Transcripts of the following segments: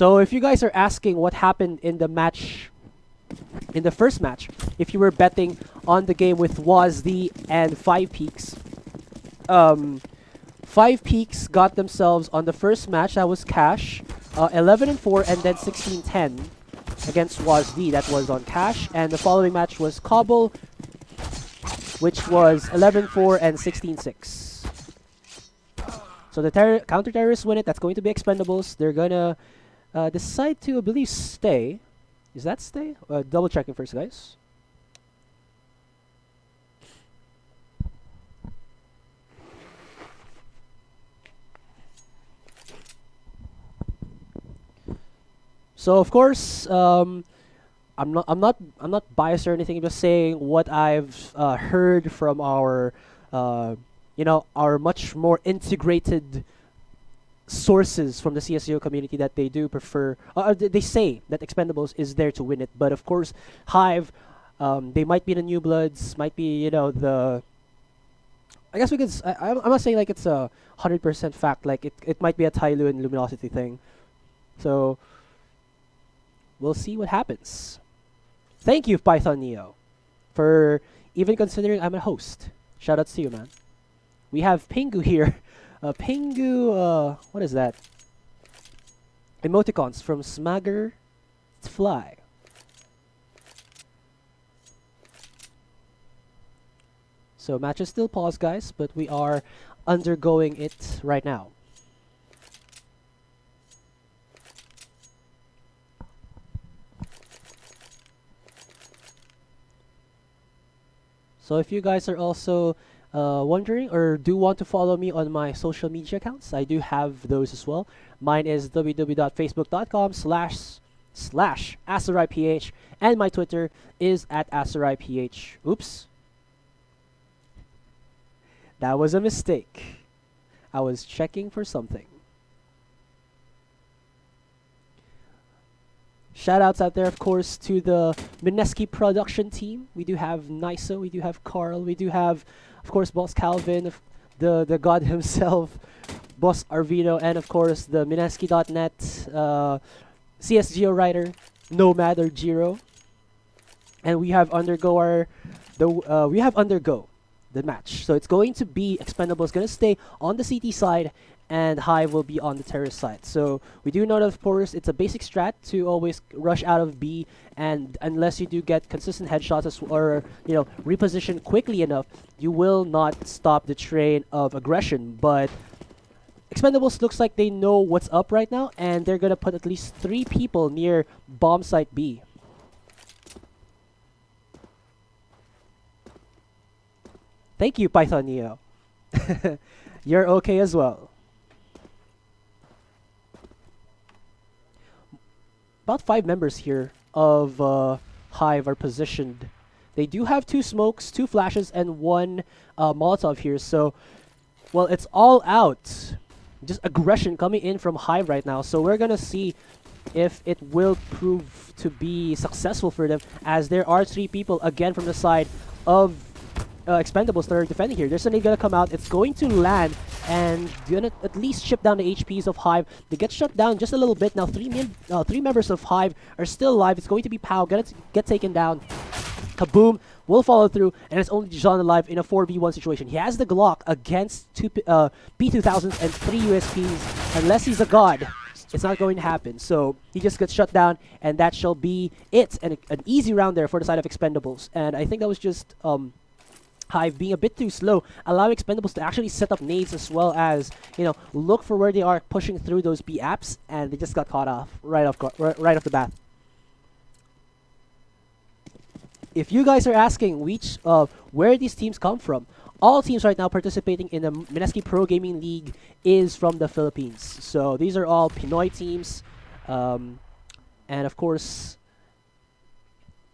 So if you guys are asking what happened in the match, in the first match, if you were betting on the game with WazD and Five Peaks, Five Peaks got themselves on the first match, that was cash, 11-4 and then 16-10 against WazD, that was on cash, and the following match was Cobble, which was 11-4 and 16-6. So the counter-terrorists win it. That's going to be Expendables. They're gonna decide to, I believe, stay. Is that stay? Double checking first, guys. So of course, I'm not biased or anything. I'm just saying what I've heard from our our much more integrated sources from the CSGO community, that they do prefer, they say that Expendables is there to win it. But of course, Hyve, they might be the new bloods, might be, the, I guess we could, I'm not saying like it's a 100% fact, like it might be a Tyloo and Luminosity thing. So, we'll see what happens. Thank you, Python Neo, for even considering I'm a host. Shoutouts to you, man. We have Pingu here. Pingu, what is that? Emoticons from Smagger to Fly. So match is still paused, guys, but we are undergoing it right now. So if you guys are also wondering or do want to follow me on my social media accounts, I do have those as well. Mine is www.facebook.com/AsuraiPH, and my Twitter is @AsuraiPH. Oops. That was a mistake. I was checking for something. Shoutouts out there, of course, to the Mineski production team. We do have Nyso, we do have Carl, we do have, of course, Boss Calvin, the god himself, Boss Arvino, and of course the Mineski.net CSGO writer, Nomad or Jiro. And we have Undergo the match. So it's going to be Expendables gonna stay on the CT side, and Hyve will be on the terrorist side. So we do know that, of course, it's a basic strat to always rush out of B, and unless you do get consistent headshots or reposition quickly enough, you will not stop the train of aggression. But Expendables looks like they know what's up right now, and they're gonna put at least 3 people near bomb site B. Thank you, Python Neo. You're okay as well. About 5 members here of Hyve are positioned. They do have 2 smokes, 2 flashes, and 1 Molotov here. So, well, it's all out. Just aggression coming in from Hyve right now. So we're gonna see if it will prove to be successful for them, as there are 3 people again from the side of Expendables that are defending here. There's something gonna come out. It's going to land and gonna at least chip down the HPs of Hyve. They get shut down just a little bit. Now 3 members of Hyve are still alive. It's going to be Pow. Gonna get taken down. Kaboom will follow through, and it's only John alive in a 4v1 situation. He has the Glock against 2 P2000s and 3 USPs. Unless he's a god, it's not going to happen. So he just gets shut down, and that shall be it. And an easy round there for the side of Expendables. And I think that was just Hyve being a bit too slow, allowing Expendables to actually set up nades as well as, look for where they are pushing through those B apps, and they just got caught off right off the bat. If you guys are asking where these teams come from, all teams right now participating in the Mineski Pro Gaming League is from the Philippines. So these are all Pinoy teams, and of course,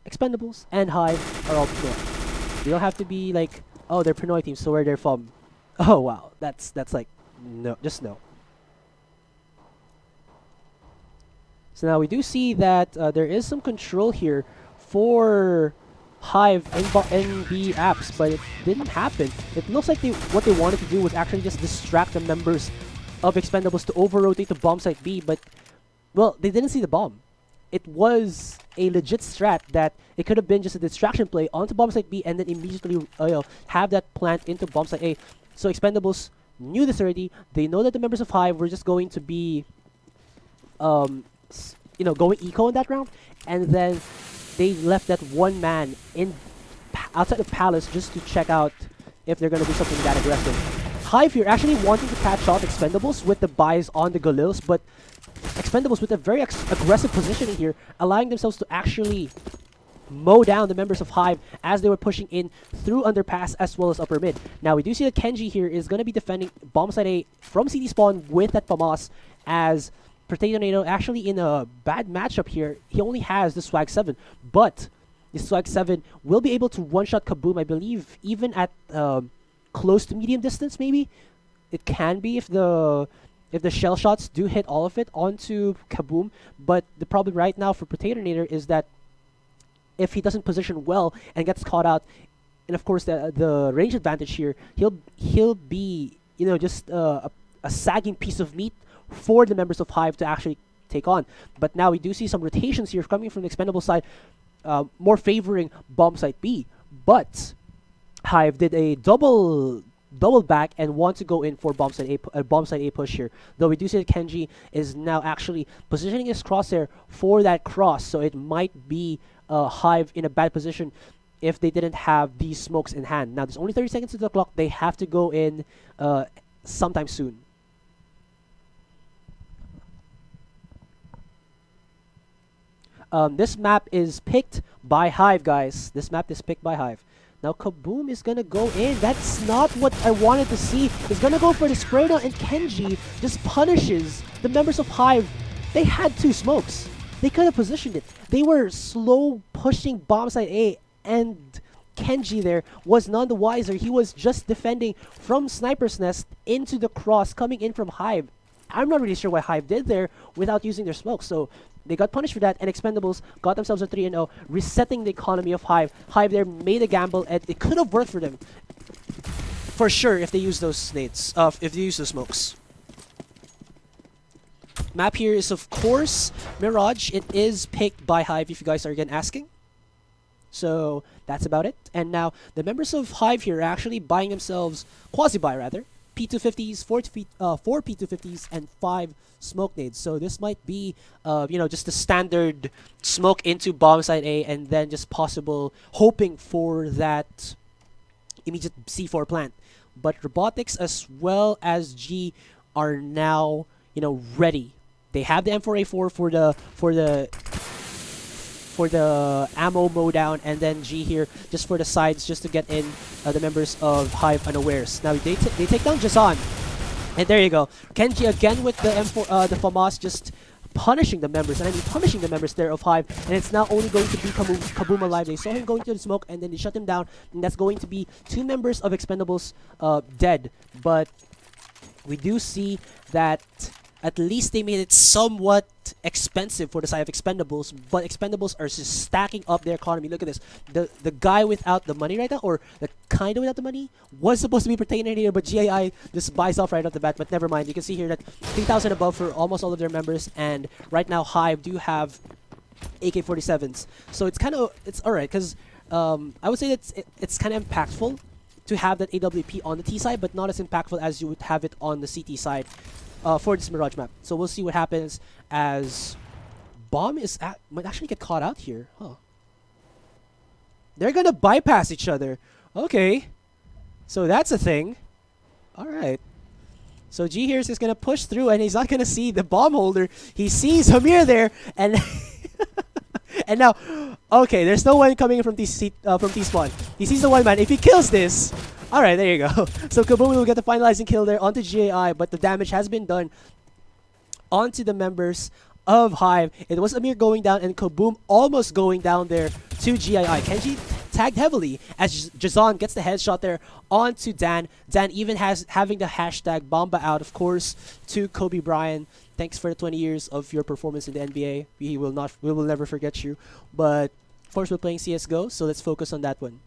Expendables and Hyve are all Pinoy. You don't have to be like, oh, they're Pinoy teams, so where they're from. Oh wow, that's like, no, just no. So now we do see that there is some control here for Hyve and B apps, but it didn't happen. It looks like what they wanted to do was actually just distract the members of Expendables to over-rotate to bomb site B, but well, they didn't see the bomb. It was a legit strat that it could have been just a distraction play onto bomb site B and then immediately have that plant into bomb site A. So Expendables knew this already. They know that the members of Hyve were just going to be, going eco in that round, and then they left that one man in outside the palace just to check out if they're going to do something that aggressive. Hyve here actually wanting to catch off Expendables with the buys on the Galils, but Expendables with a very aggressive positioning here, allowing themselves to actually mow down the members of Hyve as they were pushing in through underpass as well as upper mid. Now we do see that Kenji here is going to be defending bomb site A from CD spawn with that FAMAS, as Potato actually in a bad matchup here. He only has the Swag 7, but the Swag 7 will be able to one-shot Kaboom, I believe, even at close to medium distance maybe. It can be if the shell shots do hit all of it onto Kaboom, but the problem right now for Potato is that if he doesn't position well and gets caught out, and of course the range advantage here, he'll be just a sagging piece of meat for the members of Hyve to actually take on. But now we do see some rotations here coming from the Expendable side, more favoring bomb site B. But Hyve did a double back and want to go in for bomb site A push here. Though we do see that Kenji is now actually positioning his crosshair for that cross, so it might be Hyve in a bad position if they didn't have these smokes in hand. Now there's only 30 seconds to the clock. They have to go in sometime soon. This map is picked by Hyve, guys. This map is picked by Hyve. Now Kaboom is gonna go in. That's not what I wanted to see. He's gonna go for the spray down, and Kenji just punishes the members of Hyve. They had two smokes. They could have positioned it. They were slow pushing bomb site A, and Kenji there was none the wiser. He was just defending from Sniper's Nest into the cross coming in from Hyve. I'm not really sure what Hyve did there without using their smoke, so they got punished for that, and Expendables got themselves a 3-0, resetting the economy of Hyve. Hyve there made a gamble, and it could have worked for them for sure if they used those nades, if they used those smokes. Map here is of course Mirage. It is picked by Hyve, if you guys are again asking. So that's about it. And now the members of Hyve here are actually buying themselves, quasi-buy rather, P250s, 4 P250s, and 5 smoke nades. So this might be, just a standard smoke into bomb site A, and then just possible hoping for that immediate C4 plant. But Robotics as well as G are now, ready. They have the M4A4 for the ammo mow down, and then G here just for the sides, just to get in the members of Hyve unawares. Now they take down Jazan, and there you go. Kenji again with the M4, the FAMAS, just punishing the members, and I mean punishing the members there of Hyve, and it's now only going to be Kaboom alive. They saw him going to the smoke, and then they shut him down, and that's going to be 2 members of Expendables dead. But we do see that at least they made it somewhat expensive for the side of Expendables, but Expendables are just stacking up their economy. Look at this. The guy without the money right now, or the kind of without the money, was supposed to be Pertainer here, but GAI just buys off right off the bat. But never mind. You can see here that 3,000 above for almost all of their members, and right now Hyve do have AK-47s. So it's alright, because I would say that it's kind of impactful to have that AWP on the T side, but not as impactful as you would have it on the CT side. For this Mirage map. So we'll see what happens as Bomb might actually get caught out here. Huh. They're gonna bypass each other. Okay. So that's a thing. Alright. So G here is just gonna push through, and he's not gonna see the bomb holder. He sees Hamir there, and and now, okay, there's no one coming from T-spawn. He sees the one man. If he kills this, alright, there you go. So Kaboom will get the finalizing kill there onto GAI, but the damage has been done onto the members of Hyve. It was Amir going down, and Kaboom almost going down there to GII. Kenji tagged heavily as Jazan gets the headshot there onto Dan. Dan even having the hashtag Bomba out, of course, to Kobe Bryant. Thanks for the 20 years of your performance in the NBA. We will never forget you. But of course, we're playing CS:GO, so let's focus on that one.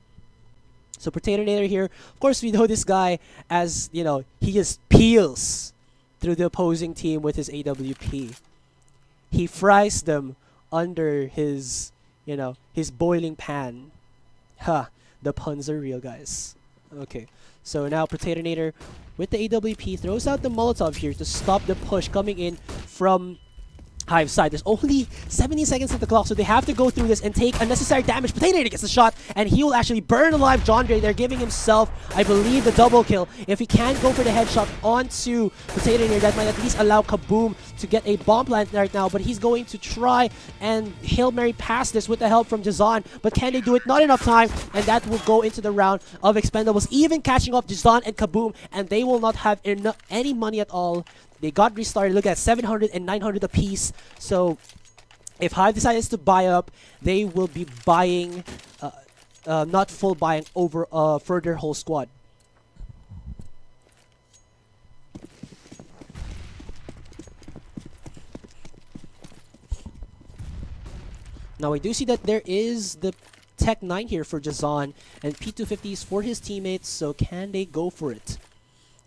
So Potato here, of course, we know this guy as, he just peels through the opposing team with his AWP. he fries them under his, his boiling pan. Ha, the puns are real, guys. Okay, so now Potatinator with the AWP throws out the Molotov here to stop the push coming in from Hyve's side. There's only 17 seconds of the clock, so they have to go through this and take unnecessary damage. Potatinator gets the shot, and he will actually burn alive Jandre. They're giving himself, I believe, the double kill. If he can't go for the headshot onto Potatinator, that might at least allow Kaboom to get a bomb plant right now, but he's going to try and Hail Mary pass this with the help from Jazan. But can they do it? Not enough time, and that will go into the round of Expendables, even catching off Jazan and Kaboom, and they will not have any money at all. They got restarted. Look at 700 and 900 apiece. So if Hyve decides to buy up, they will be buying, not full buying over for their whole squad. Now I do see that there is the Tech 9 here for Jazan and P250s for his teammates. So can they go for it?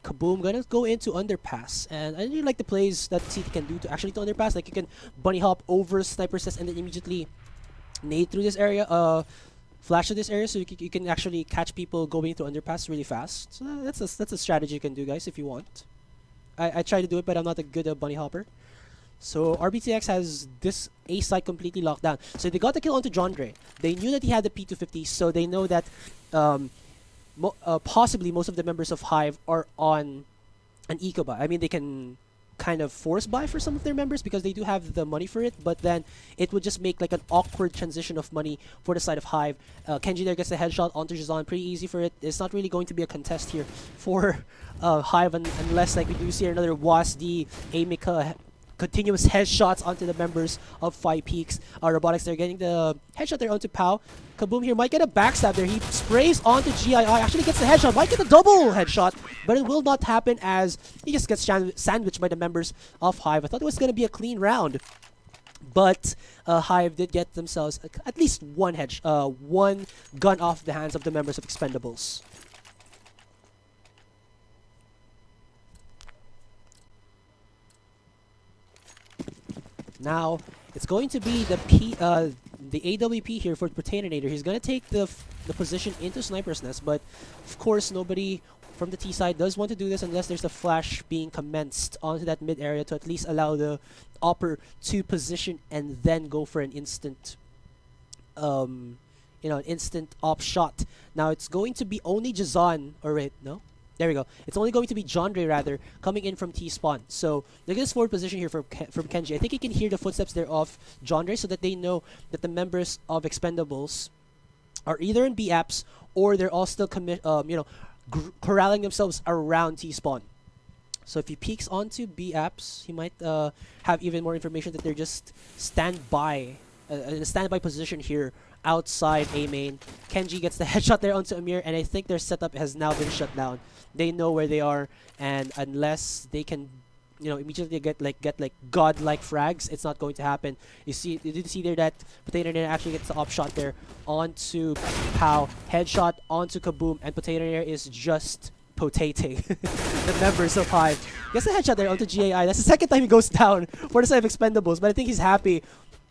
Kaboom gonna go into underpass, and I really like the plays that CT can do to underpass. Like you can bunny hop over sniper sets and then immediately nade through this area, flash to this area, so you can actually catch people going through underpass really fast. So that's a strategy you can do, guys, if you want. I try to do it, but I'm not a good bunny hopper. So RBTX has this A site completely locked down. So they got the kill onto Jandre. They knew that he had the P250, so they know that possibly most of the members of Hyve are on an eco buy. I mean, they can kind of force buy for some of their members because they do have the money for it, but then it would just make like an awkward transition of money for the side of Hyve. Kenji there gets the headshot onto Jazan, pretty easy for it. It's not really going to be a contest here for Hyve unless like we do see another WASD, Amika, continuous headshots onto the members of Five Peaks. Robotics, they're getting the headshot there onto Pau. Kaboom here might get a backstab there. He sprays onto GII, actually gets the headshot, might get a double headshot, but it will not happen as he just gets sandwiched by the members of Hyve. I thought it was going to be a clean round, but Hyve did get themselves at least one gun off the hands of the members of Expendables. Now, it's going to be the AWP here for Potatinator. He's going to take the position into Sniper's Nest, but of course nobody from the T side does want to do this unless there's a flash being commenced onto that mid area to at least allow the Opper to position and then go for an instant an instant op shot. Now it's going to be only Jazan, or wait, no? There we go. It's only going to be Jandre, rather, coming in from T-spawn. So, look at this forward position here from Kenji. I think he can hear the footsteps there of Jandre so that they know that the members of Expendables are either in B-apps or they're all still corralling themselves around T-spawn. So if he peeks onto B-apps, he might have even more information that they're just in a standby position here outside A main. Kenji gets the headshot there onto Amir, and I think their setup has now been shut down. They know where they are, and unless they can, immediately get godlike frags, it's not going to happen. You did see there that Potatinator actually gets the op shot there onto Pau, headshot onto Kaboom, and Potatinator is just potating the members of Hyve. Gets the headshot there onto GAI. That's the second time he goes down for the side of Expendables, but I think he's happy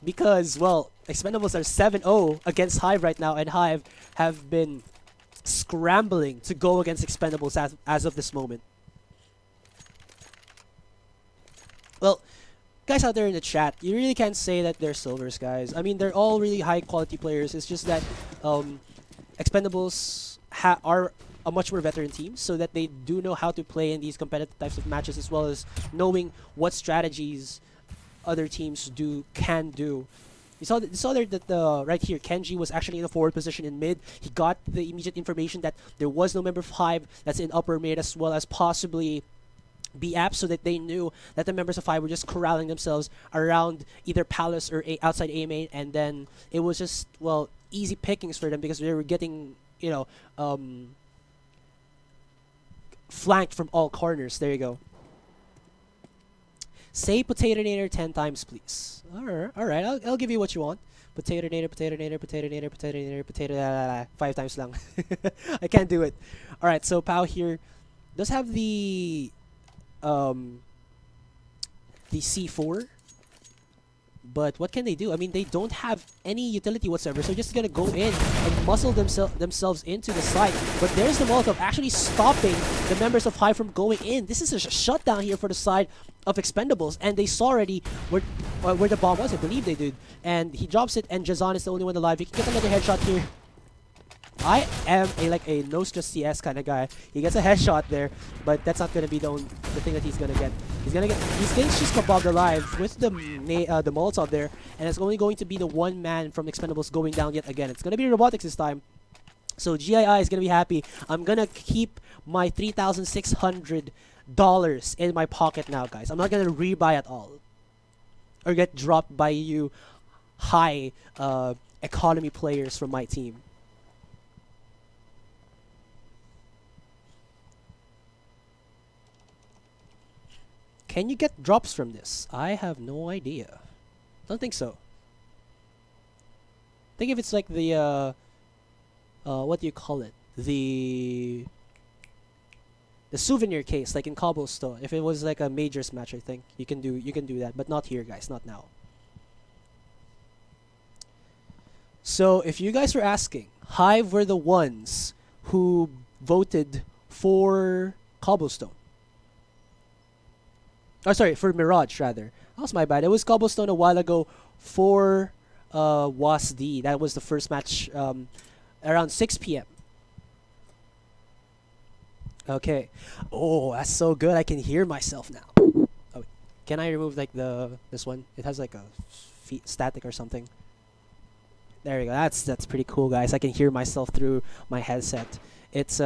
because, well, Expendables are 7-0 against Hyve right now, and Hyve have been scrambling to go against Expendables as of this moment. Well, guys out there in the chat, you really can't say that they're silvers, guys. I mean, they're all really high quality players. It's just that Expendables are a much more veteran team, so that they do know how to play in these competitive types of matches, as well as knowing what strategies other teams can do. You saw there that right here, Kenji was actually in a forward position in mid. He got the immediate information that there was no member of Hyve that's in upper mid, as well as possibly B-App, so that they knew that the members of Hyve were just corralling themselves around either Palace or outside A main, and then it was just, well, easy pickings for them because they were getting, flanked from all corners. There you go. Say Potatinator 10 times, please. Alright, I'll give you what you want. Potatinator, Potatinator, Potatinator, Potatinator, Potatinator, 5 times lang. I can't do it. Alright, so Pau here does have the C4. But what can they do? I mean, they don't have any utility whatsoever, so just gonna go in and muscle themselves into the site. But there's the Molotov actually stopping the members of Hyve from going in. This is a shutdown here for the side of Expendables, and they saw already where the bomb was. I believe they did, and he drops it, and Jazan is the only one alive. He can get another headshot here. I am a no stress CS kind of guy. He gets a headshot there, but that's not gonna be the thing that he's gonna get. He's getting she's kebabbed alive with the Molotov there, and it's only going to be the one man from Expendables going down yet again. It's gonna be Robotics this time. So GII is gonna be happy. I'm gonna keep my $3,600 in my pocket now, guys. I'm not gonna rebuy at all, or get dropped by you high economy players from my team. Can you get drops from this? I have no idea. Don't think so. Think if it's like the what do you call it? The souvenir case, like in Cobblestone. If it was like a majors match, I think you can do that, but not here, guys. Not now. So if you guys were asking, Hyve were the ones who voted for Cobblestone. Oh, sorry, for Mirage, rather. That was my bad. It was Cobblestone a while ago for WASD. That was the first match around 6 p.m. Okay. Oh, that's so good. I can hear myself now. Oh, can I remove like this one? It has like a static or something. There we go. That's pretty cool, guys. I can hear myself through my headset. It's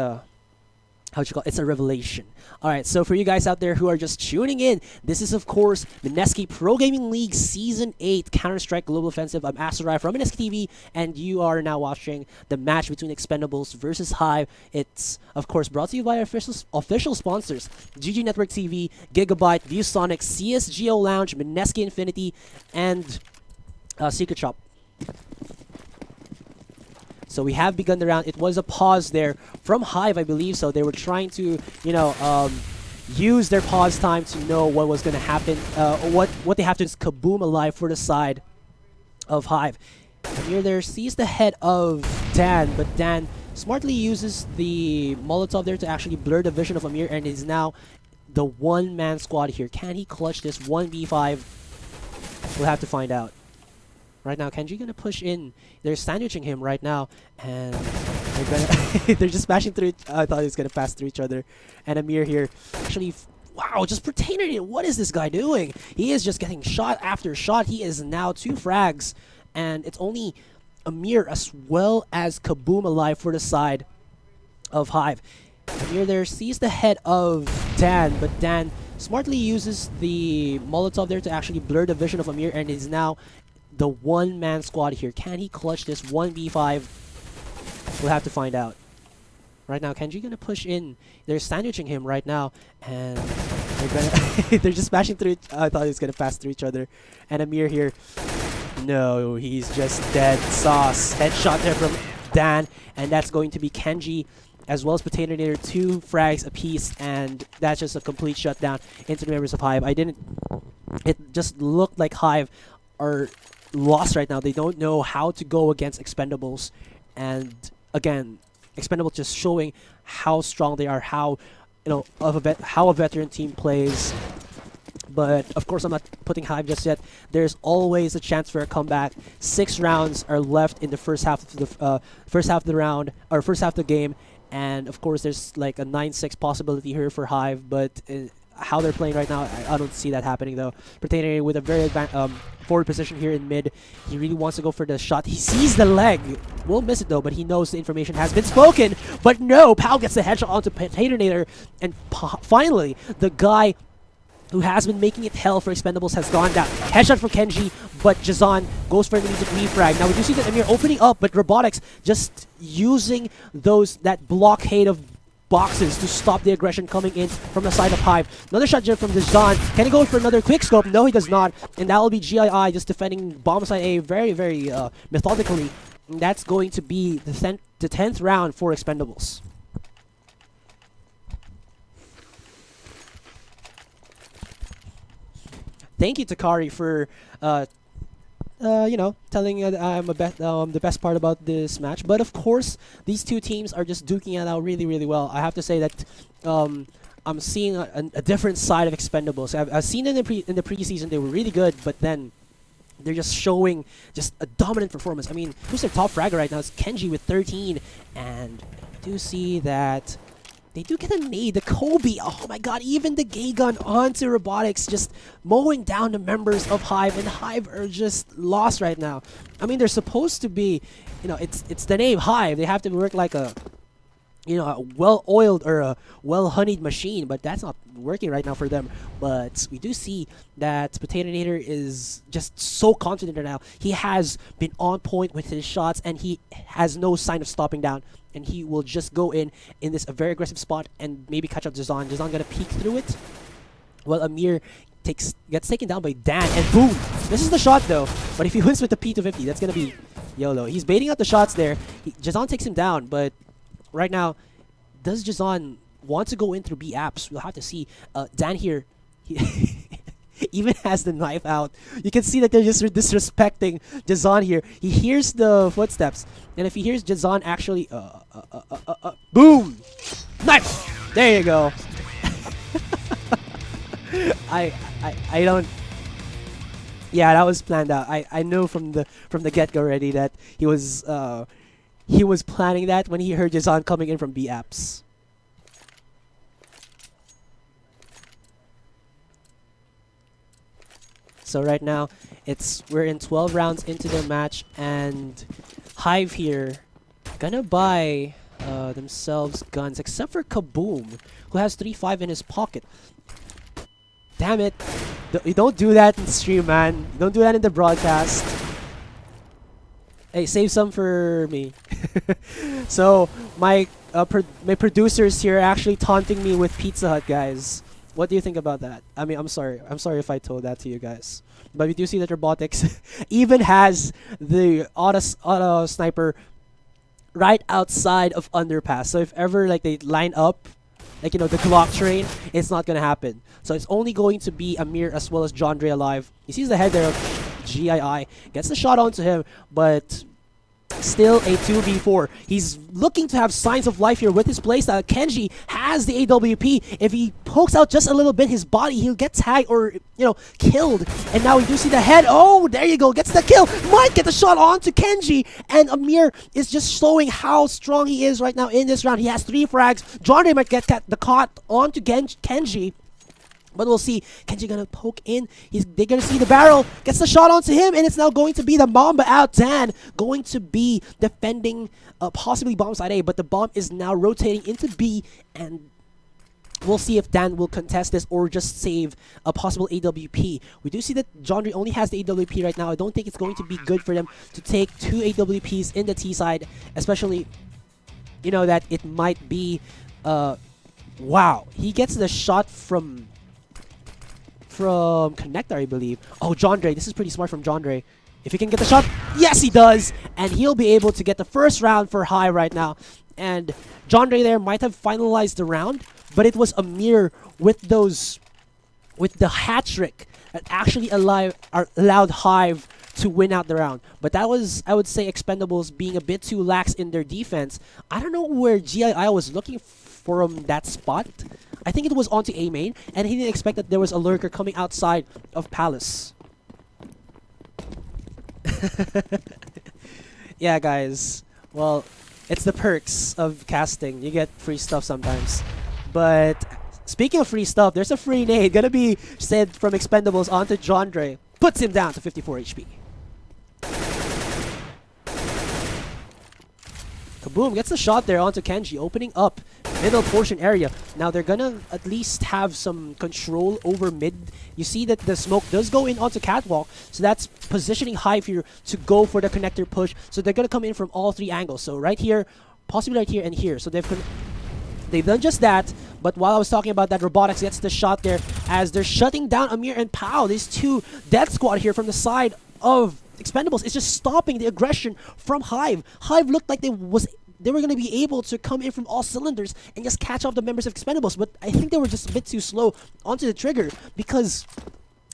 it's a revelation. Alright, so for you guys out there who are just tuning in, this is of course Mineski Pro Gaming League Season 8 Counter-Strike Global Offensive. I'm Asurai from Mineski TV, and you are now watching the match between Expendables versus Hyve. It's of course brought to you by our official sponsors, GGNetworkTV, Gigabyte, ViewSonic, CSGO Lounge, Mineski Infinity, and Secret Shop. So we have begun the round. It was a pause there from Hyve, I believe. So they were trying to, use their pause time to know what was going to happen. What they have to do is kaboom alive for the side of Hyve. Amir there sees the head of Dan, but Dan smartly uses the Molotov there to actually blur the vision of Amir, and is now the one-man squad here. Can he clutch this 1v5? We'll have to find out. Right now, Kenji gonna push in. They're sandwiching him right now, and they're just smashing through. I thought he was gonna pass through each other. And Amir here, actually, wow, just pretending it. What is this guy doing? He is just getting shot after shot. He is now 2 frags, and it's only Amir as well as Kaboom alive for the side of Hyve. Amir there sees the head of Dan, but Dan smartly uses the Molotov there to actually blur the vision of Amir, and is now the one-man squad here. Can he clutch this 1v5? We'll have to find out. Right now, Kenji gonna push in. They're sandwiching him right now, and they're just smashing through. I thought he was gonna pass through each other. And Amir here, no, he's just dead sauce. Headshot there from Dan, and that's going to be Kenji as well as Commentator. 2 frags apiece, and that's just a complete shutdown into the members of Hyve. It just looked like Hyve are lost right now. They don't know how to go against Expendables, and again, Expendables just showing how strong they are, how how a veteran team plays. But of course, I'm not putting Hyve just yet. There's always a chance for a comeback. 6 rounds are left in the first half of the round, or first half of the game, and of course, there's like a 9-6 possibility here for Hyve, but how they're playing right now, I don't see that happening though. Pertaining with a very forward position here in mid. He really wants to go for the shot. He sees the leg. Will miss it though, but he knows the information has been spoken. But no, Pal gets the headshot onto Commentator, and finally, the guy who has been making it hell for Expendables has gone down. Headshot from Kenji, but Jazan goes for an immediate refrag. Now we do see that Amir opening up, but Robotics just using that blockade of boxes to stop the aggression coming in from the side of Hyve. Another shot from Jazan. Can he go for another quick scope? No, he does not. And that will be GII just defending bomb side A very, very methodically. And that's going to be the 10th round for Expendables. Thank you, Takari, for you know, telling I'm the best part about this match. But of course, these two teams are just duking it out really, really well. I have to say that I'm seeing a different side of Expendables. I've seen it in the preseason; they were really good, but then they're just showing just a dominant performance. I mean, who's their top fragger right now? It's Kenji with 13, and I do see that they do get a nade. The Kobe, oh my god, even the gay gun onto Robotics, just mowing down the members of Hyve, and Hyve are just lost right now. I mean, they're supposed to be, you know, it's the name Hyve. They have to work like a, you know, a well-oiled or a well-honeyed machine, but that's not working right now for them. But we do see that Potato is just so confident right now. He has been on point with his shots, and he has no sign of stopping down. And he will just go in this a very aggressive spot and maybe catch up Jazan. Jazan gonna peek through it. Well, Amir gets taken down by Dan, and boom! This is the shot though. But if he wins with the P250, that's gonna be YOLO. He's baiting out the shots there. Jazan takes him down, but right now, does Jazan want to go in through B apps? We'll have to see. Dan here, he even has the knife out. You can see that they're just disrespecting Jazan here. He hears the footsteps, and if he hears Jazan actually, boom, knife. There you go. I don't. Yeah, that was planned out. I know from the get-go already that he was planning that when he heard Jazan coming in from B apps. So right now, we're in 12 rounds into their match, and Hyve here gonna buy themselves guns, except for Kaboom, who has 3.5 in his pocket. Damn it! You don't do that in stream, man. You don't do that in the broadcast. Hey, save some for me. So my producers here are actually taunting me with Pizza Hut, guys. What do you think about that? I mean, I'm sorry. I'm sorry if I told that to you guys. But we do see that Robotics even has the auto sniper right outside of underpass. So if ever like they line up, like, you know, the Glock train, it's not gonna happen. So it's only going to be Amir as well as Jandre alive. He sees the head there of GII, gets the shot onto him, but still a 2v4. He's looking to have signs of life here with his playstyle. Kenji has the AWP. If he pokes out just a little bit his body, he'll get tagged or, you know, killed. And now we do see the head. Oh, there you go. Gets the kill. Might get the shot onto Kenji. And Amir is just showing how strong he is right now in this round. He has 3 frags. Jandre might get the caught onto Kenji. But we'll see. Kenji gonna poke in. They're gonna see the barrel. Gets the shot onto him, and it's now going to be the Mamba out. Dan going to be defending possibly bomb side A, but the bomb is now rotating into B, and we'll see if Dan will contest this or just save a possible AWP. We do see that Jandre only has the AWP right now. I don't think it's going to be good for them to take 2 AWPs in the T side, especially, you know, that it might be, wow. He gets the shot from Connector, I believe. Oh, Jandre. This is pretty smart from Jandre. If he can get the shot, yes, he does. And he'll be able to get the first round for Hyve right now. And Jandre there might have finalized the round, but it was Amir with the hat trick that actually allowed Hyve to win out the round. But that was, I would say, Expendables being a bit too lax in their defense. I don't know where GII was looking from that spot. I think it was onto A main, and he didn't expect that there was a lurker coming outside of Palace. Yeah, guys. Well, it's the perks of casting. You get free stuff sometimes. But speaking of free stuff, there's a free nade gonna be sent from Expendables onto Jandre. Puts him down to 54 HP. Kaboom gets the shot there onto Kenji, opening up middle portion area. Now they're gonna at least have some control over mid. You see that the smoke does go in onto Catwalk, so that's positioning Hyve here to go for the connector push. So they're gonna come in from all 3 angles. So right here, possibly right here and here. So they've done just that. But while I was talking about that, Robotics gets the shot there as they're shutting down Amir and Pao. These 2 death squad here from the side of Expendables is just stopping the aggression from Hyve. Hyve looked like they were going to be able to come in from all cylinders and just catch off the members of Expendables, but I think they were just a bit too slow onto the trigger because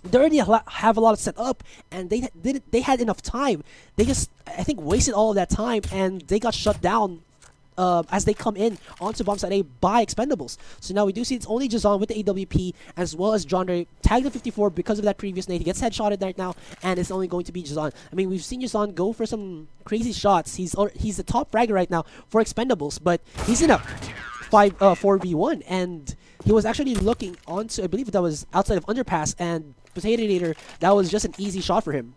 they already have a lot set up, and they had enough time. They just, I think, wasted all of that time, and they got shut down as they come in onto bomb side A by Expendables. So now we do see it's only Jazon with the AWP, as well as John Ray tagged at 54 because of that previous nade. He gets headshotted right now, and it's only going to be Jazon. I mean, we've seen Jazon go for some crazy shots. He's the top fragger right now for Expendables, but he's in a 4v1, and he was actually looking onto, I believe that was outside of underpass, and Potatonator, that was just an easy shot for him.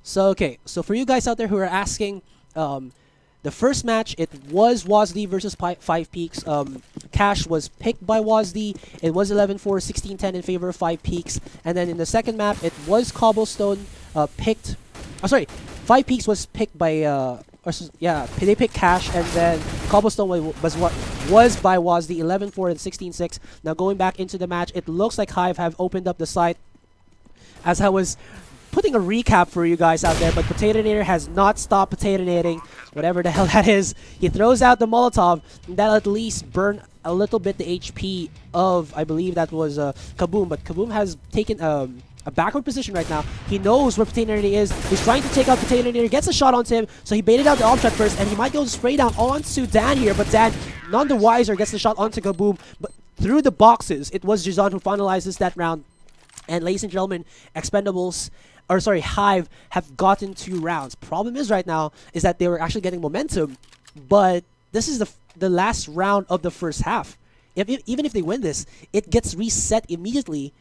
So, okay, so for you guys out there who are asking, the first match, it was Wazdi versus 5 Peaks. Cash was picked by Wazdi. It was 11-4, 16-10 in favor of 5 Peaks. And then in the second map, it was Cobblestone picked. Oh, sorry, 5 Peaks was picked by, yeah, they picked Cash, and then Cobblestone was by Wazdi, 11-4 and 16-6. Now going back into the match, it looks like Hyve have opened up the site. As I was putting a recap for you guys out there, but Potatonator has not stopped potatonating, whatever the hell that is. He throws out the Molotov, and that'll at least burn a little bit the HP of, I believe that was Kaboom, but Kaboom has taken a backward position right now. He knows where Potatonator is. He's trying to take out Potatonator, gets a shot onto him, so he baited out the op shot first, and he might go spray down onto Dan here, but Dan, none the wiser, gets the shot onto Kaboom, but through the boxes, it was Jizan who finalizes that round. And ladies and gentlemen, Expendables, or sorry, Hyve have gotten 2 rounds. Problem is right now is that they were actually getting momentum, but this is the last round of the first half. Even if they win this, it gets reset immediately.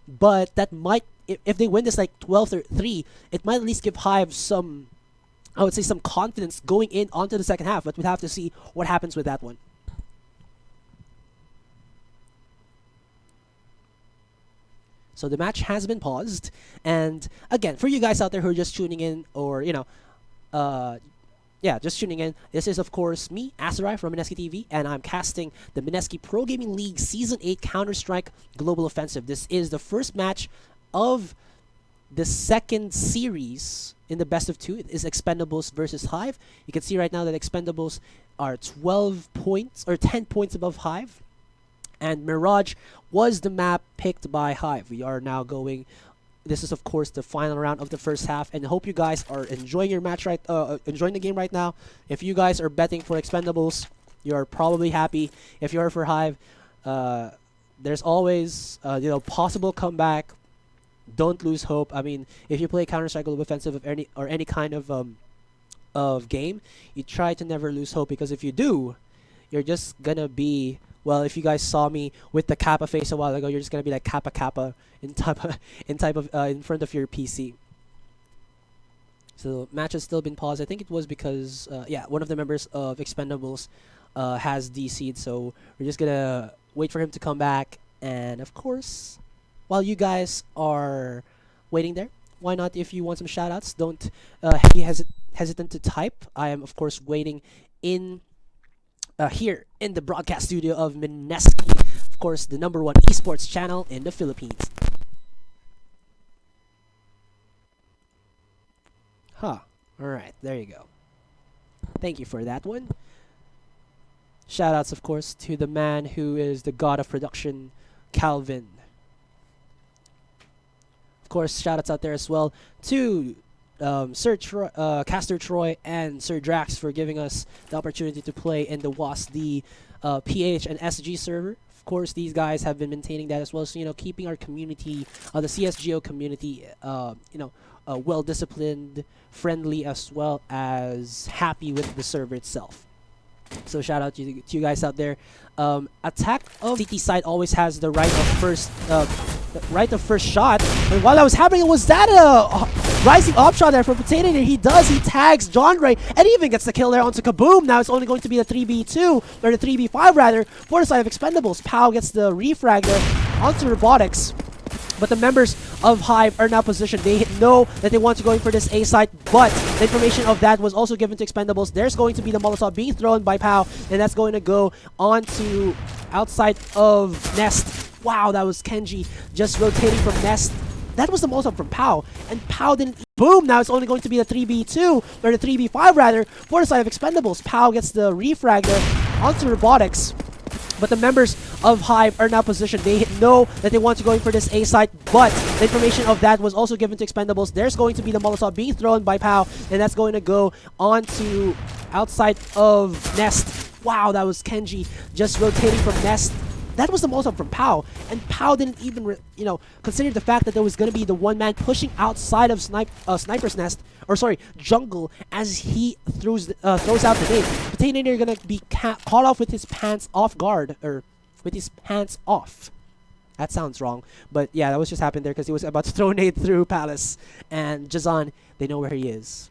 But that might, if they win this like 12-3, it might at least give Hyve some, I would say, some confidence going in onto the second half. But we'll have to see what happens with that one. So the match has been paused, and again, for you guys out there who are just tuning in, or you know, yeah, just tuning in, this is of course me, Azurai from Mineski TV, and I'm casting the Mineski Pro Gaming League Season 8 Counter-Strike Global Offensive. This is the first match of the second series in the best of 2. It is Expendables versus Hyve. You can see right now that Expendables are 12 points, or 10 points above Hyve. And Mirage was the map picked by Hyve. We are now going. This is of course the final round of the first half, and I hope you guys are enjoying your match enjoying the game right now. If you guys are betting for Expendables, you're probably happy. If you're for Hyve, there's always you know, possible comeback. Don't lose hope. I mean, if you play Counter-Strike Global Offensive of any kind of game, you try to never lose hope, because if you do, you're just gonna be, well, if you guys saw me with the Kappa face a while ago, you're just gonna be like Kappa in front of your PC. So match has still been paused. I think it was because yeah, one of the members of Expendables has DC'd, so we're just gonna wait for him to come back. And of course, while you guys are waiting there, why not, if you want some shoutouts, don't be hesitant to type. I am of course waiting in here in the broadcast studio of Mineski, of course, the #1 eSports channel in the Philippines. Huh. Alright, there you go. Thank you for that one. Shoutouts, of course, to the man who is the god of production, Calvin. Of course, shoutouts out there as well to Sir Troy, Caster Troy and Sir Drax for giving us the opportunity to play in the WASD PH and SG server. Of course, these guys have been maintaining that as well, so you know, keeping our community, the CSGO community, you know, well disciplined, friendly, as well as happy with the server itself. So shout out to you guys out there. Attack of CT side always has the right of first shot. And while that was happening, was that a rising op shot there from Potatonator? He tags John Ray, and he even gets the kill there onto Kaboom. Now it's only going to be the 3v2, or the 3v5 rather, for the side of Expendables. Pow gets the refrag there onto Robotics. But the members of Hyve are now positioned. They know that they want to go in for this A site, but the information of that was also given to Expendables. There's going to be the Molotov being thrown by Pow, and that's going to go onto outside of Nest. Wow, that was Kenji just rotating from Nest. That was the Molotov from Pow, and Pow didn't. Boom! Now it's only going to be the 3v2, or the 3v5 rather, for the side of Expendables. Pow gets the refrag there onto Robotics. But the members of Hyve are now positioned. They know that they want to go in for this A site, but the information of that was also given to Expendables. There's going to be the Molotov being thrown by Pow, and that's going to go on to outside of Nest. Wow, that was Kenji just rotating from Nest. That was the Molotov from Pow, and Pow didn't even, consider the fact that there was going to be the one man pushing outside of Sniper's Nest, or sorry, Jungle, as he throws out the nade. Potato going to be caught off with his pants off guard, or with his pants off. That sounds wrong, but yeah, that was just happened there because he was about to throw a nade through Palace, and Jazan, they know where he is.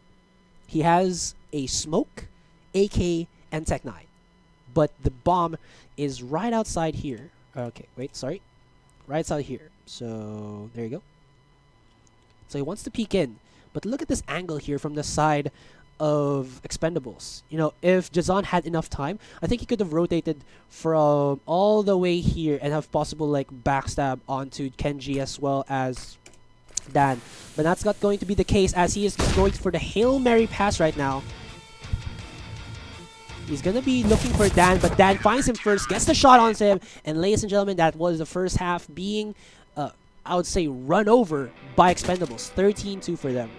He has a smoke, AK, and Tech 9, but the bomb is right outside here. Okay, wait, sorry. Right outside here. So, there you go. So he wants to peek in. But look at this angle here from the side of Expendables. If Jazan had enough time, I think he could have rotated from all the way here and have possible, backstab onto Kenji as well as Dan. But that's not going to be the case, as he is just going for the Hail Mary pass right now. He's going to be looking for Dan, but Dan finds him first, gets the shot onto him, and ladies and gentlemen, that was the first half being, I would say, run over by Expendables. 13-2 for them.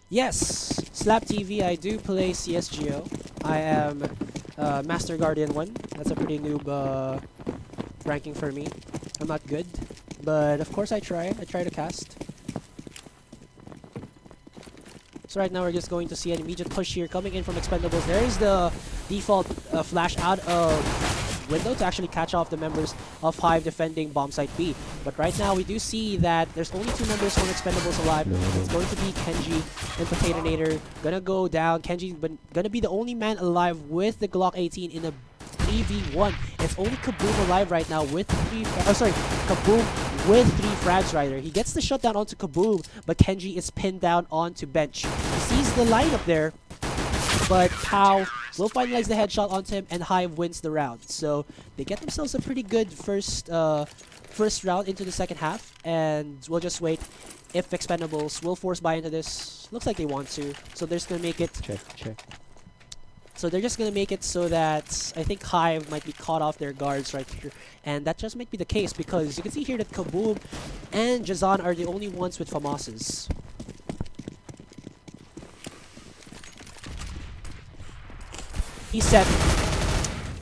Yes, Slap TV, I do play CSGO. I am Master Guardian 1. That's a pretty noob ranking for me. I'm not good, but of course I try. I try to cast. So right now we're just going to see an immediate push here coming in from Expendables. There's the default flash out of window to actually catch off the members of Hyve defending bomb site B. But right now we do see that there's only 2 members from Expendables alive. It's going to be Kenji and Potato gonna go down. Kenji's gonna be the only man alive with the Glock 18 in a 3v1. It's only Kaboom alive right now with Kaboom with 3 frags rider. He gets the shutdown onto Kaboom, but Kenji is pinned down onto bench. He sees the lineup there, but Pow will finalize the headshot onto him, and Hyve wins the round. So they get themselves a pretty good first round into the second half, and we'll just wait if Expendables will force buy into this. Looks like they want to, so they're just gonna make it. Check. So they're just gonna make it so that I think Hyve might be caught off their guards right here, and that just might be the case because you can see here that Kaboom and Jazan are the only ones with FAMASs. He's set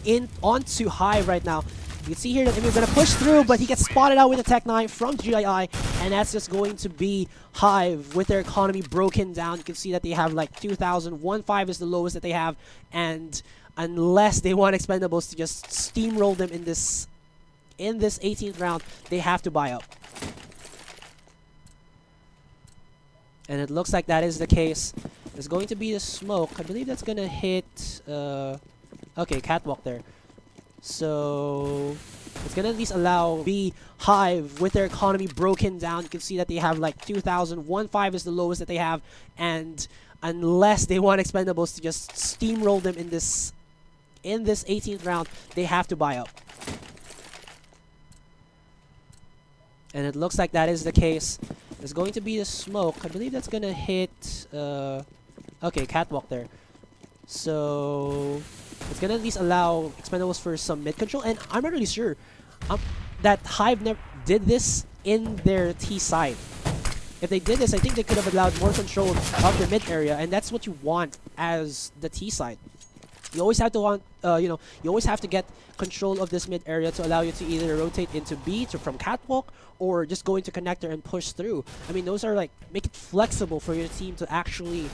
in onto Hyve right now. You can see here that Emir's going to push through, but he gets spotted out with a Tech 9 from GII, and that's just going to be Hyve with their economy broken down. You can see that they have like 2,000. 1.5 is the lowest that they have, and unless they want Expendables to just steamroll them in this 18th round, they have to buy up. And it looks like that is the case. There's going to be the smoke. I believe that's going to hit... okay, catwalk there. So it's going to at least allow B Hyve with their economy broken down. You can see that they have like 2,000. 1.5 is the lowest that they have. And unless they want Expendables to just steamroll them in this 18th round, they have to buy up. And it looks like that is the case. There's going to be the smoke. I believe that's going to hit... okay, catwalk there. So it's going to at least allow Expendables for some mid control. And I'm not really sure that Hyve never did this in their T side. If they did this, I think they could have allowed more control of their mid area. And that's what you want as the T side. You always have to want, you always have to get control of this mid area to allow you to either rotate into B from catwalk or just go into connector and push through. I mean, those are like, make it flexible for your team to actually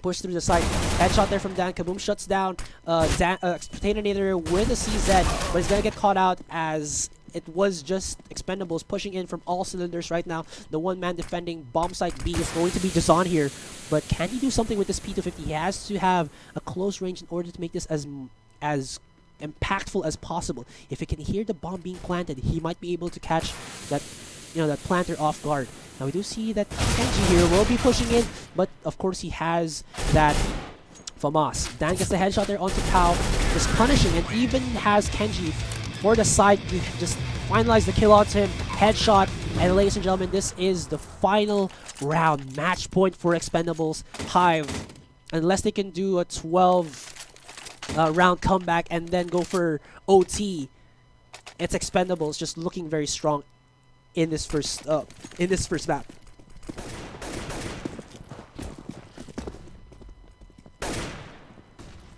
push through the site. Headshot there from Dan. Kaboom shuts down Potato with a CZ, but he's going to get caught out as it was just Expendables pushing in from all cylinders right now. The one man defending bomb site B is going to be Jazan here, but can he do something with this P250? He has to have a close range in order to make this as impactful as possible. If he can hear the bomb being planted, he might be able to catch that, that planter off guard. Now we do see that Kenji here will be pushing in, but of course he has that FAMAS. Dan gets the headshot there onto Pao, just punishing, and even has Kenji for the side to just finalize the kill onto him. Headshot, and ladies and gentlemen, this is the final round. Match point for Expendables. Hyve, unless they can do a 12 round comeback and then go for OT, it's Expendables just looking very strong in this first map.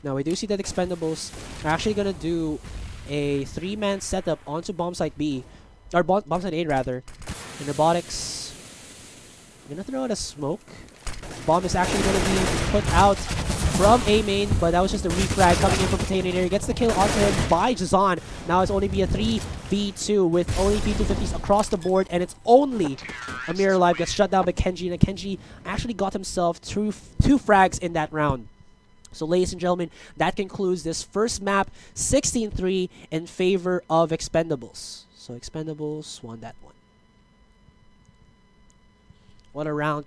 Now we do see that Expendables are actually gonna do a 3-man setup onto bomb site B, or bomb site A rather. And Robotics gonna throw out a smoke. Bomb is actually gonna be put out from A main, but that was just a refrag coming in from Commentator. Gets the kill onto him by Jazan. Now it's only be a 3v2 with only P250s across the board, and it's only Amir alive. Gets shut down by Kenji, and Kenji actually got himself two frags in that round. So ladies and gentlemen, that concludes this first map, 16-3 in favor of Expendables. So Expendables won that one. What a round.